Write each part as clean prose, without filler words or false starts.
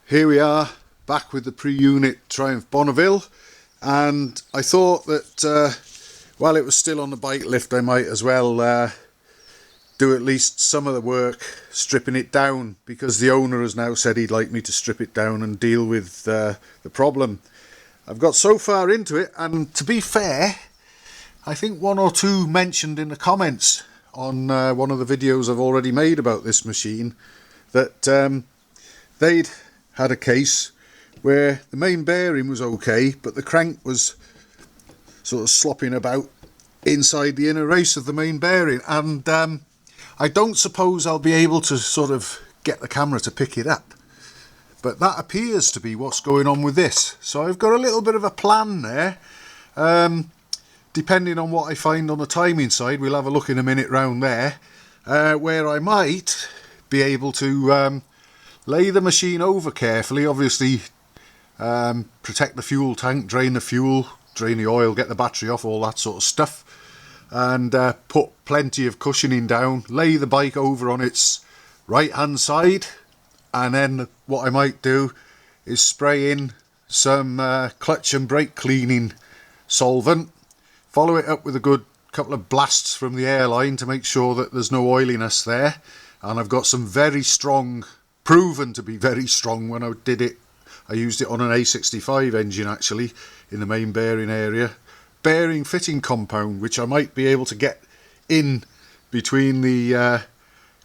Here we are, back with the pre-unit Triumph Bonneville, and I thought that while it was still on the bike lift I might as well do at least some of the work stripping it down, because the owner has now said he'd like me to strip it down and deal with the problem. I've got so far into it, and to be fair, I think one or two mentioned in the comments on one of the videos I've already made about this machine that they'd had a case where the main bearing was okay, but the crank was sort of slopping about inside the inner race of the main bearing, and I don't suppose I'll be able to sort of get the camera to pick it up, but that appears to be what's going on with this. So I've got a little bit of a plan there. Depending on what I find on the timing side, we'll have a look in a minute round there, where I might be able to lay the machine over carefully, obviously protect the fuel tank, drain the fuel, drain the oil, get the battery off, all that sort of stuff, and put plenty of cushioning down, lay the bike over on its right hand side, and then what I might do is spray in some clutch and brake cleaning solvent, follow it up with a good couple of blasts from the airline to make sure that there's no oiliness there. And I've got some very strong, proven to be very strong, when I did it I used it on an A65 engine actually, in the main bearing area, bearing fitting compound, which I might be able to get in between the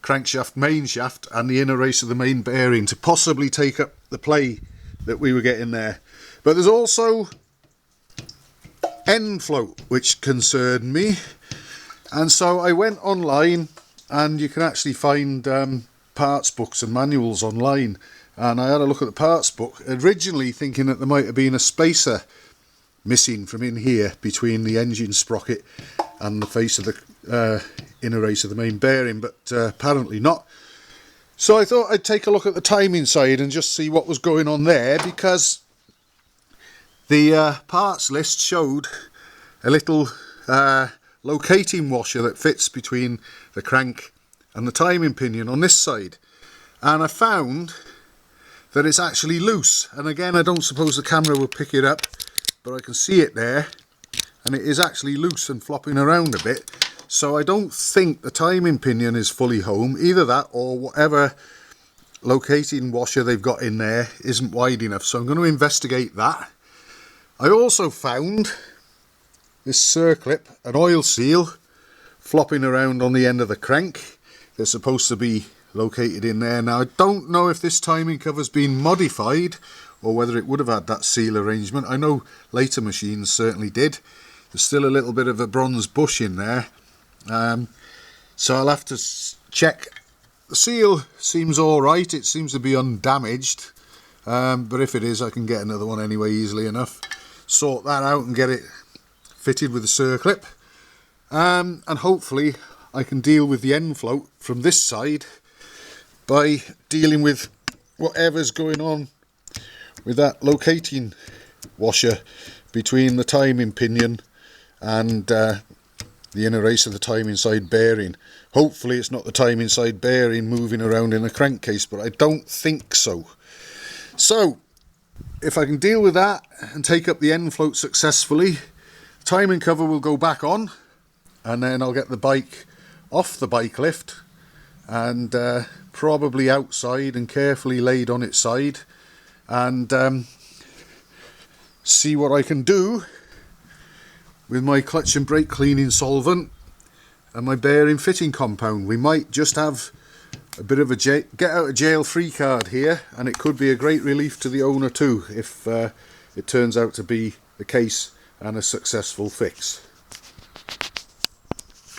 crankshaft main shaft and the inner race of the main bearing to possibly take up the play that we were getting there. But there's also end float which concerned me, and so I went online, and you can actually find parts books and manuals online, and I had a look at the parts book, originally thinking that there might have been a spacer missing from in here between the engine sprocket and the face of the inner race of the main bearing, but apparently not. So I thought I'd take a look at the timing side and just see what was going on there, because the parts list showed a little locating washer that fits between the crank and the timing pinion on this side, and I found that it's actually loose. And again, I don't suppose the camera will pick it up, but I can see it there, and it is actually loose and flopping around a bit. So I don't think the timing pinion is fully home, either that or whatever locating washer they've got in there isn't wide enough, so I'm going to investigate that. I also found this circlip, an oil seal, flopping around on the end of the crank. They're supposed to be located in there. Now I don't know if this timing cover's been modified or whether it would have had that seal arrangement. I know later machines certainly did. There's still a little bit of a bronze bush in there, so I'll have to check. The seal seems alright, it seems to be undamaged, but if it is, I can get another one anyway easily enough. Sort that out and get it fitted with a circlip, and hopefully I can deal with the end float from this side by dealing with whatever's going on with that locating washer between the timing pinion and the inner race of the timing side bearing. Hopefully it's not the timing side bearing moving around in the crankcase, but I don't think so. So if I can deal with that and take up the end float successfully, timing cover will go back on, and then I'll get the bike off the bike lift and probably outside and carefully laid on its side, and see what I can do with my clutch and brake cleaning solvent and my bearing fitting compound. We might just have a bit of a get out of jail free card here, and it could be a great relief to the owner too if it turns out to be the case and a successful fix.